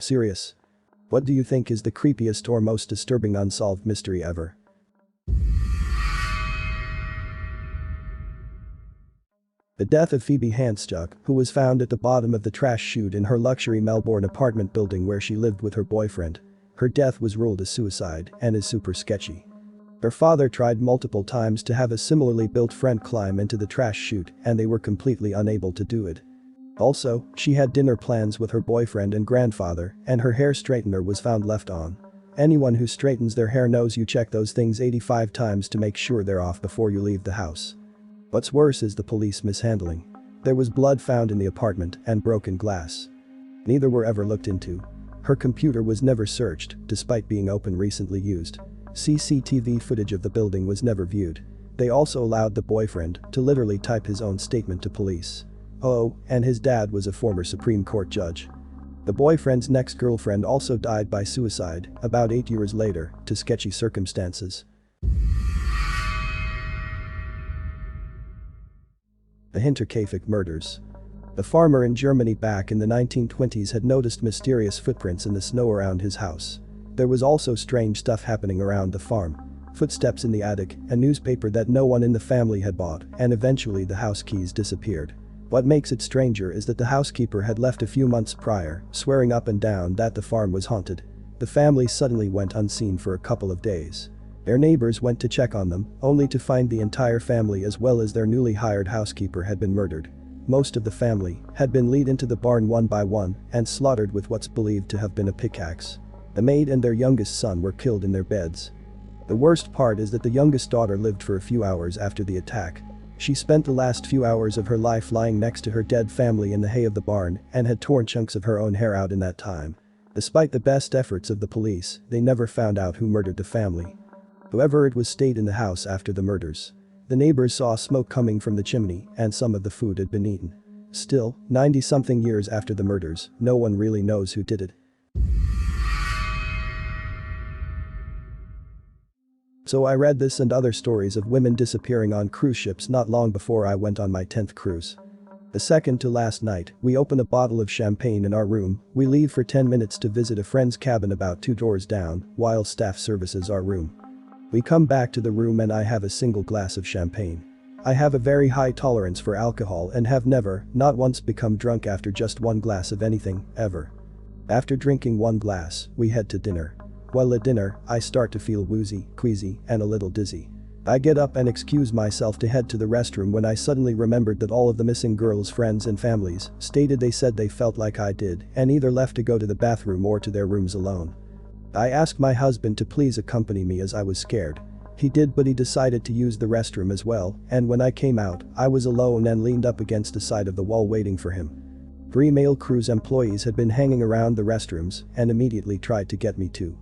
Serious. What do you think is the creepiest or most disturbing unsolved mystery ever? The death of Phoebe Handsjuk, who was found at the bottom of the trash chute in her luxury Melbourne apartment building where she lived with her boyfriend. Her death was ruled as suicide and is super sketchy. Her father tried multiple times to have a similarly built friend climb into the trash chute and they were completely unable to do it. Also, she had dinner plans with her boyfriend and grandfather and her hair straightener was found left on. Anyone who straightens their hair knows you check those things 85 times to make sure they're off before you leave the house. What's worse is the police mishandling. There was blood found in the apartment and broken glass. Neither were ever looked into. Her computer was never searched, despite being open recently used. CCTV footage of the building was never viewed. They also allowed the boyfriend to literally type his own statement to police. Oh, and his dad was a former Supreme Court judge. The boyfriend's next girlfriend also died by suicide, about 8 years later, to sketchy circumstances. The Hinterkaifeck murders. The farmer in Germany back in the 1920s had noticed mysterious footprints in the snow around his house. There was also strange stuff happening around the farm. Footsteps in the attic, a newspaper that no one in the family had bought, and eventually the house keys disappeared. What makes it stranger is that the housekeeper had left a few months prior, swearing up and down that the farm was haunted. The family suddenly went unseen for a couple of days. Their neighbors went to check on them, only to find the entire family as well as their newly hired housekeeper had been murdered. Most of the family had been led into the barn one by one and slaughtered with what's believed to have been a pickaxe. The maid and their youngest son were killed in their beds. The worst part is that the youngest daughter lived for a few hours after the attack. She spent the last few hours of her life lying next to her dead family in the hay of the barn and had torn chunks of her own hair out in that time. Despite the best efforts of the police, they never found out who murdered the family. Whoever it was stayed in the house after the murders. The neighbors saw smoke coming from the chimney and some of the food had been eaten. Still, 90-something years after the murders, no one really knows who did it. So I read this and other stories of women disappearing on cruise ships not long before I went on my 10th cruise. The second to last night, we open a bottle of champagne in our room, we leave for 10 minutes to visit a friend's cabin about 2 doors down, while staff services our room. We come back to the room and I have a single glass of champagne. I have a very high tolerance for alcohol and have never, not once become drunk after just one glass of anything, ever. After drinking one glass, we head to dinner. While at dinner, I start to feel woozy, queasy, and a little dizzy. I get up and excuse myself to head to the restroom when I suddenly remembered that all of the missing girls' friends and families stated they said they felt like I did and either left to go to the bathroom or to their rooms alone. I asked my husband to please accompany me as I was scared. He did, but he decided to use the restroom as well, and when I came out, I was alone and leaned up against the side of the wall waiting for him. 3 male cruise employees had been hanging around the restrooms and immediately tried to get me to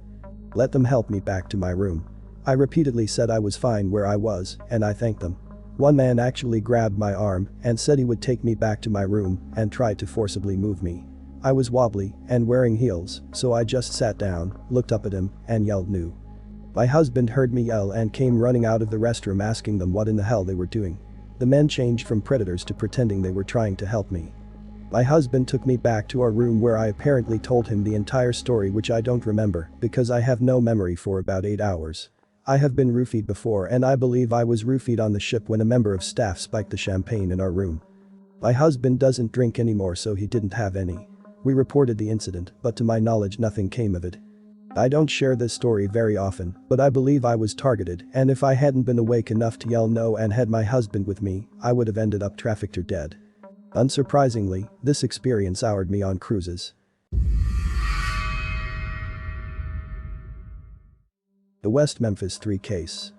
let them help me back to my room. I repeatedly said I was fine where I was, and I thanked them. One man actually grabbed my arm and said he would take me back to my room and tried to forcibly move me. I was wobbly and wearing heels, so I just sat down, looked up at him, and yelled "No." My husband heard me yell and came running out of the restroom asking them what in the hell they were doing. The men changed from predators to pretending they were trying to help me. My husband took me back to our room where I apparently told him the entire story, which I don't remember because I have no memory, for about 8 hours. I have been roofied before and I believe I was roofied on the ship when a member of staff spiked the champagne in our room. My husband doesn't drink anymore, so he didn't have any. We reported the incident, but to my knowledge nothing came of it. I don't share this story very often, but I believe I was targeted, and if I hadn't been awake enough to yell no and had my husband with me, I would have ended up trafficked or dead. Unsurprisingly, this experience soured me on cruises. The West Memphis 3 case.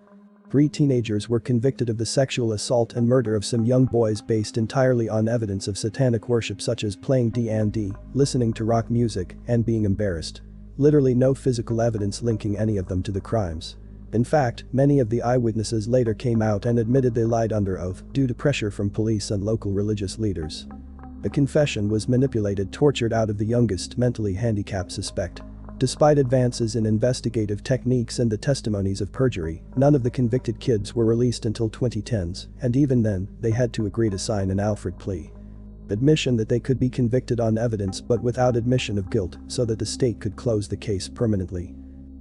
3 teenagers were convicted of the sexual assault and murder of some young boys based entirely on evidence of satanic worship such as playing D&D, listening to rock music, and being embarrassed. Literally no physical evidence linking any of them to the crimes. In fact, many of the eyewitnesses later came out and admitted they lied under oath due to pressure from police and local religious leaders. The confession was manipulated, tortured out of the youngest mentally handicapped suspect. Despite advances in investigative techniques and the testimonies of perjury, none of the convicted kids were released until 2010s, and even then, they had to agree to sign an Alfred plea. Admission that they could be convicted on evidence but without admission of guilt so that the state could close the case permanently.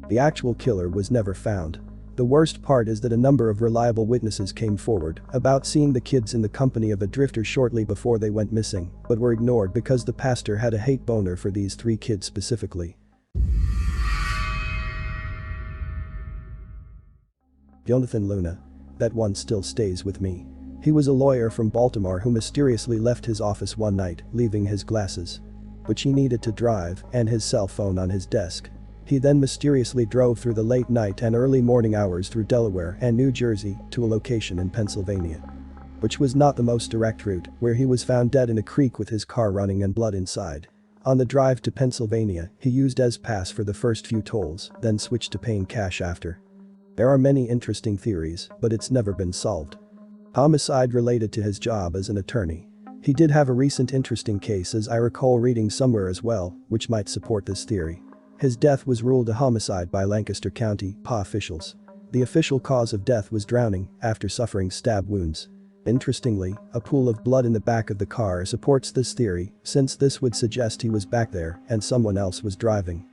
The actual killer was never found. The worst part is that a number of reliable witnesses came forward about seeing the kids in the company of a drifter shortly before they went missing, but were ignored because the pastor had a hate boner for these 3 kids specifically. Jonathan Luna. That one still stays with me. He was a lawyer from Baltimore who mysteriously left his office one night, leaving his glasses, which he needed to drive, and his cell phone on his desk. He then mysteriously drove through the late night and early morning hours through Delaware and New Jersey to a location in Pennsylvania, which was not the most direct route, where he was found dead in a creek with his car running and blood inside. On the drive to Pennsylvania, he used S-Pass for the first few tolls, then switched to paying cash after. There are many interesting theories, but it's never been solved. Homicide related to his job as an attorney. He did have a recent interesting case, as I recall reading somewhere as well, which might support this theory. His death was ruled a homicide by Lancaster County PA officials. The official cause of death was drowning after suffering stab wounds. Interestingly, a pool of blood in the back of the car supports this theory, since this would suggest he was back there and someone else was driving.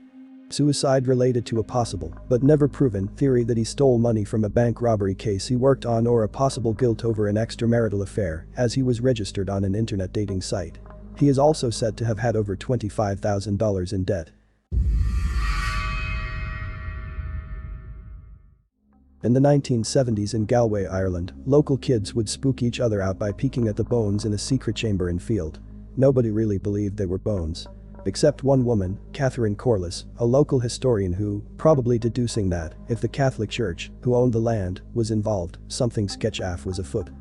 Suicide related to a possible, but never proven, theory that he stole money from a bank robbery case he worked on, or a possible guilt over an extramarital affair, as he was registered on an internet dating site. He is also said to have had over $25,000 in debt. In the 1970s in Galway, Ireland, local kids would spook each other out by peeking at the bones in a secret chamber in field. Nobody really believed they were bones. Except one woman, Catherine Corliss, a local historian who, probably deducing that, if the Catholic Church, who owned the land, was involved, something sketch-af was afoot.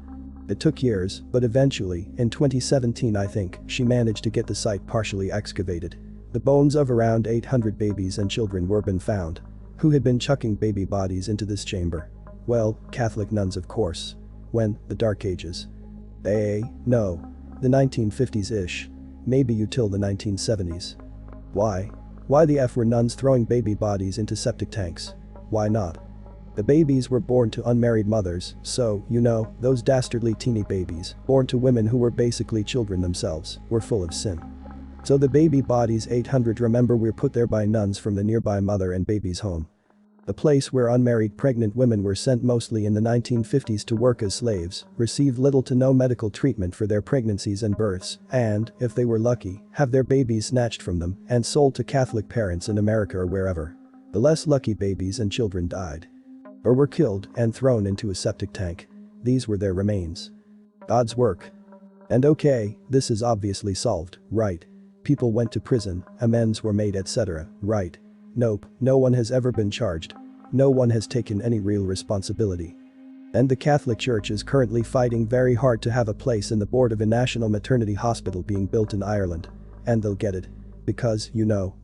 It took years, but eventually, in 2017 I think, she managed to get the site partially excavated. The bones of around 800 babies and children were been found. Who had been chucking baby bodies into this chamber? Well, Catholic nuns of course. When? The Dark Ages. No. The 1950s-ish. Maybe till the 1970s. Why? Why the F were nuns throwing baby bodies into septic tanks? Why not? The babies were born to unmarried mothers, so, those dastardly teeny babies, born to women who were basically children themselves, were full of sin. So the baby bodies 800 remember were put there by nuns from the nearby mother and baby's home. The place where unmarried pregnant women were sent mostly in the 1950s to work as slaves, received little to no medical treatment for their pregnancies and births, and, if they were lucky, have their babies snatched from them and sold to Catholic parents in America or wherever. The less lucky babies and children died, or were killed and thrown into a septic tank. These were their remains. God's work. And okay, this is obviously solved, right? People went to prison, amends were made, etc., right? Nope, no one has ever been charged. No one has taken any real responsibility. And the Catholic Church is currently fighting very hard to have a place in the board of a national maternity hospital being built in Ireland. And they'll get it. Because,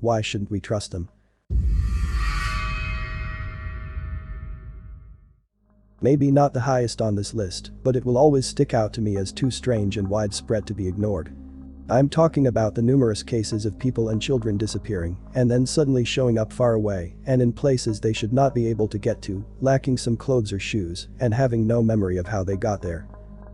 why shouldn't we trust them? Maybe not the highest on this list, but it will always stick out to me as too strange and widespread to be ignored. I'm talking about the numerous cases of people and children disappearing and then suddenly showing up far away and in places they should not be able to get to, lacking some clothes or shoes, and having no memory of how they got there.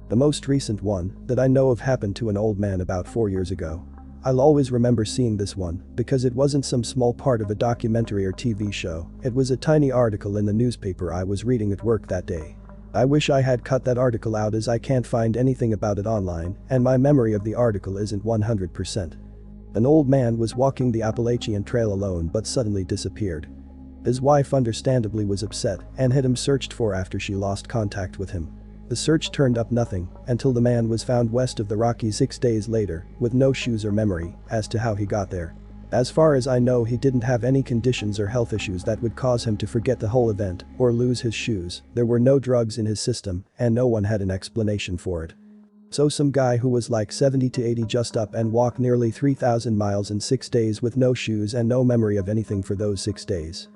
The most recent one that I know of happened to an old man about 4 years ago. I'll always remember seeing this one because it wasn't some small part of a documentary or TV show, it was a tiny article in the newspaper I was reading at work that day. I wish I had cut that article out, as I can't find anything about it online and my memory of the article isn't 100%. An old man was walking the Appalachian Trail alone but suddenly disappeared. His wife understandably was upset and had him searched for after she lost contact with him. The search turned up nothing until the man was found west of the Rockies 6 days later with no shoes or memory as to how he got there. As far as I know, he didn't have any conditions or health issues that would cause him to forget the whole event or lose his shoes. There were no drugs in his system and no one had an explanation for it. So some guy who was like 70 to 80 just up and walked nearly 3,000 miles in 6 days with no shoes and no memory of anything for those 6 days.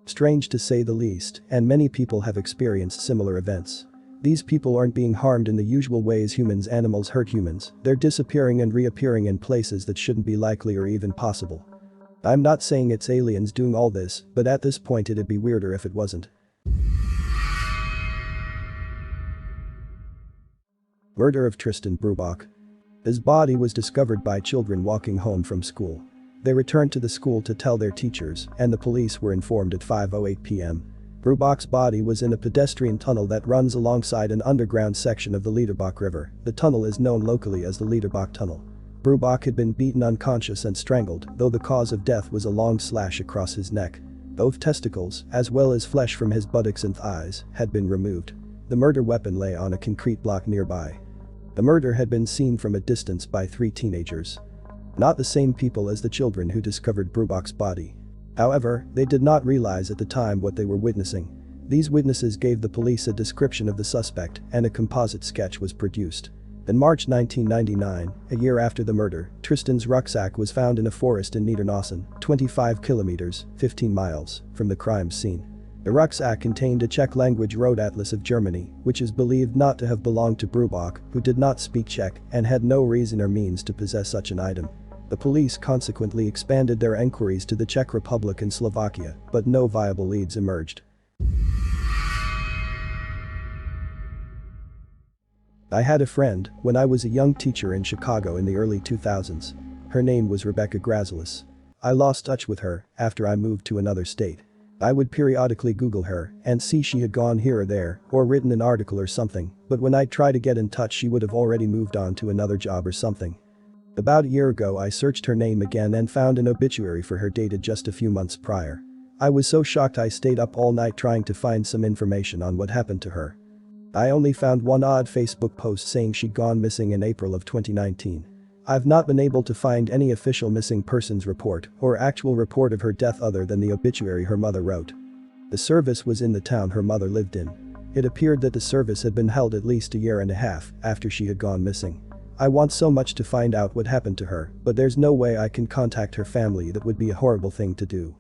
Strange to say the least, and many people have experienced similar events. These people aren't being harmed in the usual ways animals hurt humans, they're disappearing and reappearing in places that shouldn't be likely or even possible. I'm not saying it's aliens doing all this, but at this point it'd be weirder if it wasn't. Murder of Tristan Brubach. His body was discovered by children walking home from school. They returned to the school to tell their teachers, and the police were informed at 5:08 p.m. Brubach's body was in a pedestrian tunnel that runs alongside an underground section of the Liederbach River. The tunnel is known locally as the Liederbach Tunnel. Brubach had been beaten unconscious and strangled, though the cause of death was a long slash across his neck. Both testicles, as well as flesh from his buttocks and thighs, had been removed. The murder weapon lay on a concrete block nearby. The murder had been seen from a distance by 3 teenagers. Not the same people as the children who discovered Brubach's body. However, they did not realize at the time what they were witnessing. These witnesses gave the police a description of the suspect, and a composite sketch was produced. In March 1999, a year after the murder, Tristan's rucksack was found in a forest in Niedernossen, 25 kilometers, 15 miles, from the crime scene. The rucksack contained a Czech-language road atlas of Germany, which is believed not to have belonged to Brubach, who did not speak Czech and had no reason or means to possess such an item. The police consequently expanded their enquiries to the Czech Republic and Slovakia, but no viable leads emerged. I had a friend when I was a young teacher in Chicago in the early 2000s. Her name was Rebecca Grazelis. I lost touch with her after I moved to another state. I would periodically Google her and see she had gone here or there or written an article or something, but when I'd try to get in touch she would have already moved on to another job or something. About a year ago I searched her name again and found an obituary for her dated just a few months prior. I was so shocked I stayed up all night trying to find some information on what happened to her. I only found one odd Facebook post saying she'd gone missing in April of 2019. I've not been able to find any official missing persons report or actual report of her death other than the obituary her mother wrote. The service was in the town her mother lived in. It appeared that the service had been held at least a year and a half after she had gone missing. I want so much to find out what happened to her, but there's no way I can contact her family. That would be a horrible thing to do.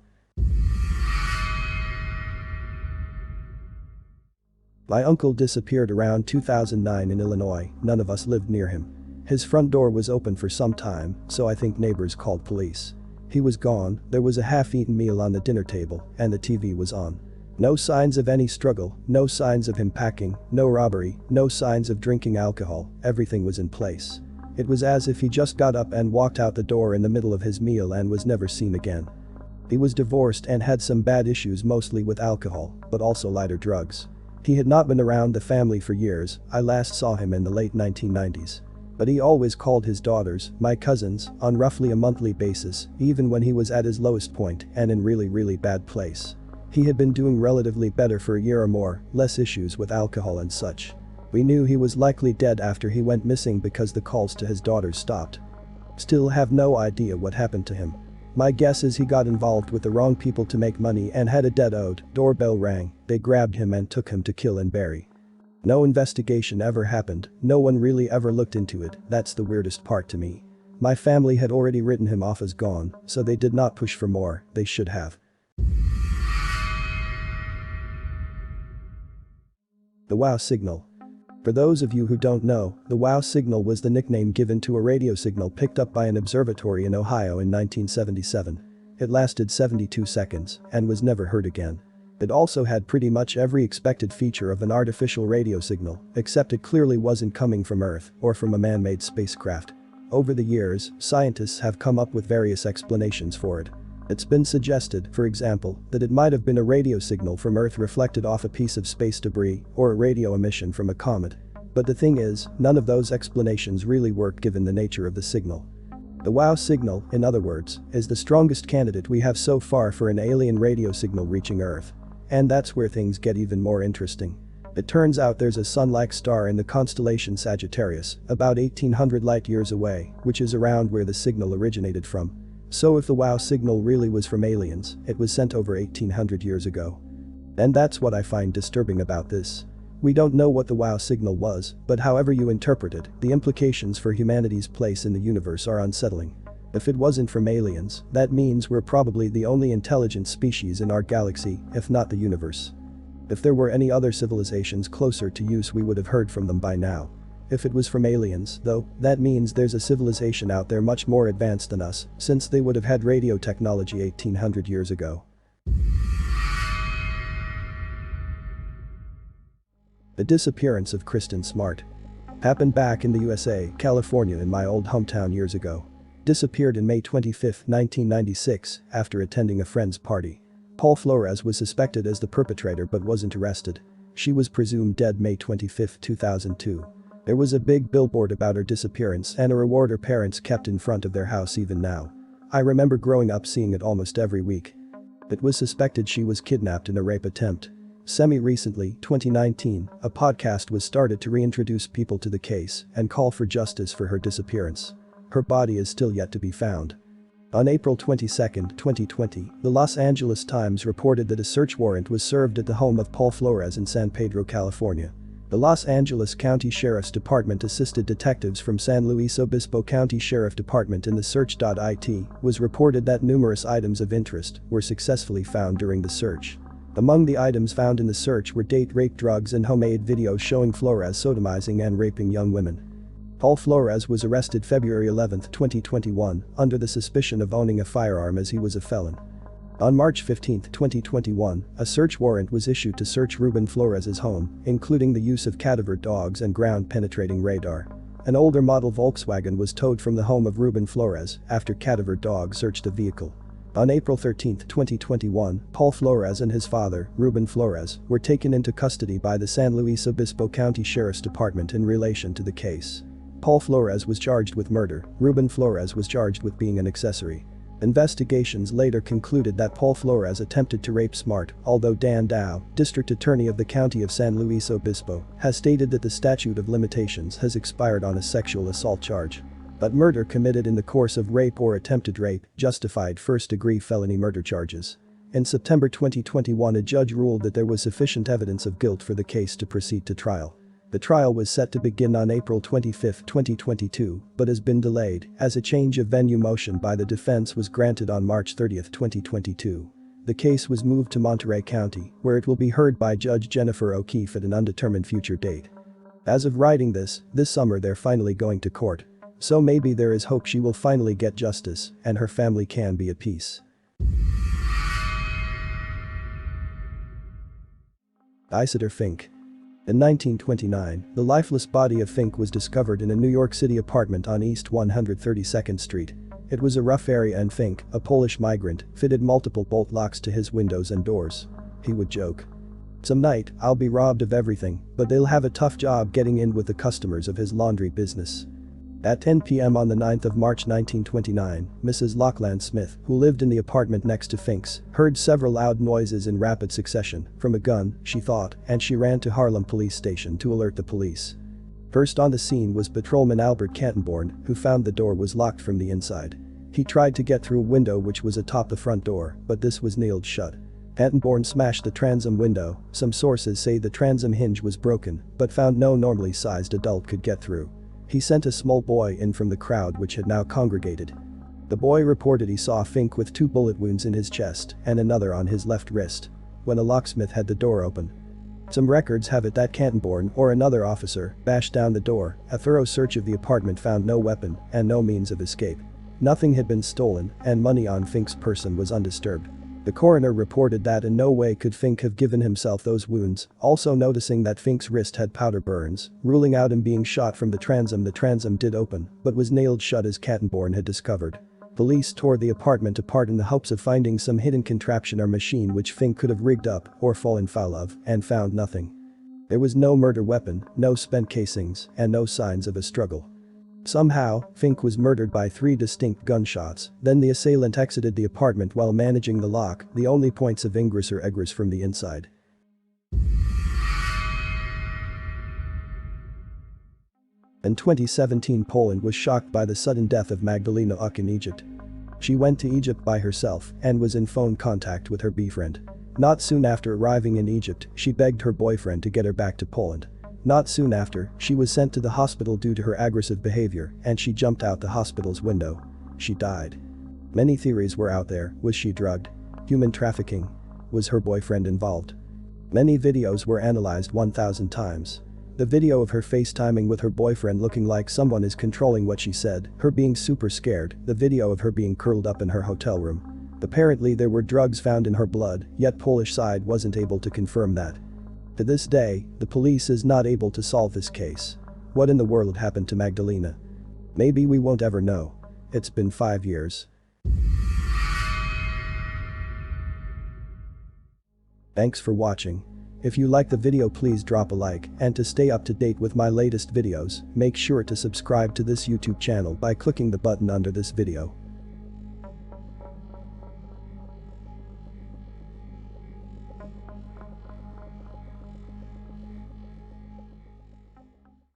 My uncle disappeared around 2009 in Illinois. None of us lived near him. His front door was open for some time, so I think neighbors called police. He was gone, there was a half-eaten meal on the dinner table, and the TV was on. No signs of any struggle, no signs of him packing, no robbery, no signs of drinking alcohol. Everything was in place. It was as if he just got up and walked out the door in the middle of his meal and was never seen again. He was divorced and had some bad issues, mostly with alcohol, but also lighter drugs. He had not been around the family for years. I last saw him in the late 1990s. But he always called his daughters, my cousins, on roughly a monthly basis, even when he was at his lowest point and in really bad place. He had been doing relatively better for a year or more, less issues with alcohol and such. We knew he was likely dead after he went missing because the calls to his daughters stopped. Still have no idea what happened to him. My guess is he got involved with the wrong people to make money and had a debt owed. Doorbell rang, they grabbed him and took him to kill and bury. No investigation ever happened, no one really ever looked into it. That's the weirdest part to me. My family had already written him off as gone, so they did not push for more. They should have. The wow signal. For those of you who don't know, the wow signal was the nickname given to a radio signal picked up by an observatory in Ohio in 1977. It lasted 72 seconds and was never heard again. It also had pretty much every expected feature of an artificial radio signal, except it clearly wasn't coming from Earth or from a man-made spacecraft. Over the years, scientists have come up with various explanations for it. It's been suggested, for example, that it might have been a radio signal from Earth reflected off a piece of space debris or a radio emission from a comet. But the thing is, none of those explanations really work given the nature of the signal. The wow signal, in other words, is the strongest candidate we have so far for an alien radio signal reaching Earth. And that's where things get even more interesting. It turns out there's a sun-like star in the constellation Sagittarius, about 1800 light-years away, which is around where the signal originated from. So if the wow signal really was from aliens, it was sent over 1800 years ago. And that's what I find disturbing about this. We don't know what the wow signal was, but however you interpret it, the implications for humanity's place in the universe are unsettling. If it wasn't from aliens, that means we're probably the only intelligent species in our galaxy, if not the universe. If there were any other civilizations closer to us, we would have heard from them by now. If it was from aliens, though, that means there's a civilization out there much more advanced than us, since they would have had radio technology 1800 years ago. The disappearance of Kristen Smart. Happened back in the USA, California in my old hometown years ago. Disappeared in May 25, 1996, after attending a friend's party. Paul Flores was suspected as the perpetrator but wasn't arrested. She was presumed dead May 25, 2002. There was a big billboard about her disappearance and a reward her parents kept in front of their house even now. I remember growing up seeing it almost every week. It was suspected she was kidnapped in a rape attempt. Semi-recently, 2019, a podcast was started to reintroduce people to the case and call for justice for her disappearance. Her body is still yet to be found. On April 22, 2020, the Los Angeles Times reported that a search warrant was served at the home of Paul Flores in San Pedro, California. The Los Angeles County Sheriff's Department assisted detectives from San Luis Obispo County Sheriff Department in the search. It was reported that numerous items of interest were successfully found during the search. Among the items found in the search were date rape drugs and homemade videos showing Flores sodomizing and raping young women. Paul Flores was arrested February 11, 2021, under the suspicion of owning a firearm as he was a felon. On March 15, 2021, a search warrant was issued to search Ruben Flores's home, including the use of cadaver dogs and ground-penetrating radar. An older model Volkswagen was towed from the home of Ruben Flores after cadaver dogs searched the vehicle. On April 13, 2021, Paul Flores and his father, Ruben Flores, were taken into custody by the San Luis Obispo County Sheriff's Department in relation to the case. Paul Flores was charged with murder, Ruben Flores was charged with being an accessory. Investigations later concluded that Paul Flores attempted to rape Smart, although Dan Dow, district attorney of the county of San Luis Obispo, has stated that the statute of limitations has expired on a sexual assault charge. But murder committed in the course of rape or attempted rape justified first-degree felony murder charges. In September 2021, a judge ruled that there was sufficient evidence of guilt for the case to proceed to trial. The trial was set to begin on April 25, 2022, but has been delayed as a change of venue motion by the defense was granted on March 30, 2022. The case was moved to Monterey County, where it will be heard by Judge Jennifer O'Keefe at an undetermined future date. As of writing this summer they're finally going to court. So maybe there is hope she will finally get justice and her family can be at peace. Isidor Fink. In 1929, the lifeless body of Fink was discovered in a New York City apartment on East 132nd Street. It was a rough area and Fink, a Polish migrant, fitted multiple bolt locks to his windows and doors. He would joke, "Some night, I'll be robbed of everything, but they'll have a tough job getting in with the customers of his laundry business." At 10 p.m. on the 9th of March 1929, Mrs. Lachlan Smith, who lived in the apartment next to Fink's, heard several loud noises in rapid succession, from a gun, she thought, and she ran to Harlem Police Station to alert the police. First on the scene was patrolman Albert Cantonborn, who found the door was locked from the inside. He tried to get through a window which was atop the front door, but this was nailed shut. Cantonborn smashed the transom window. Some sources say the transom hinge was broken, but found no normally sized adult could get through. He sent a small boy in from the crowd which had now congregated. The boy reported he saw Fink with 2 bullet wounds in his chest and another on his left wrist when a locksmith had the door open. Some records have it that Cantonborn or another officer bashed down the door. A thorough search of the apartment found no weapon and no means of escape. Nothing had been stolen and money on Fink's person was undisturbed. The coroner reported that in no way could Fink have given himself those wounds, also noticing that Fink's wrist had powder burns, ruling out him being shot from the transom. The transom did open, but was nailed shut as Cantonborn had discovered. Police tore the apartment apart in the hopes of finding some hidden contraption or machine which Fink could have rigged up or fallen foul of, and found nothing. There was no murder weapon, no spent casings, and no signs of a struggle. Somehow, Fink was murdered by 3 distinct gunshots, then the assailant exited the apartment while managing the lock, the only points of ingress or egress from the inside. In 2017, Poland was shocked by the sudden death of Magdalena Uck in Egypt. She went to Egypt by herself and was in phone contact with her boyfriend. Not soon after arriving in Egypt, she begged her boyfriend to get her back to Poland. Not soon after, she was sent to the hospital due to her aggressive behavior and she jumped out the hospital's window. She died. Many theories were out there. Was she drugged? Human trafficking? Was her boyfriend involved? Many videos were analyzed 1,000 times. The video of her FaceTiming with her boyfriend looking like someone is controlling what she said, her being super scared, the video of her being curled up in her hotel room. Apparently there were drugs found in her blood, yet Polish side wasn't able to confirm that. To this day, the police is not able to solve this case. What in the world happened to Magdalena? Maybe we won't ever know. It's been 5 years. Thanks for watching. If you like the video, please drop a like, and to stay up to date with my latest videos, make sure to subscribe to this YouTube channel by clicking the button under this video.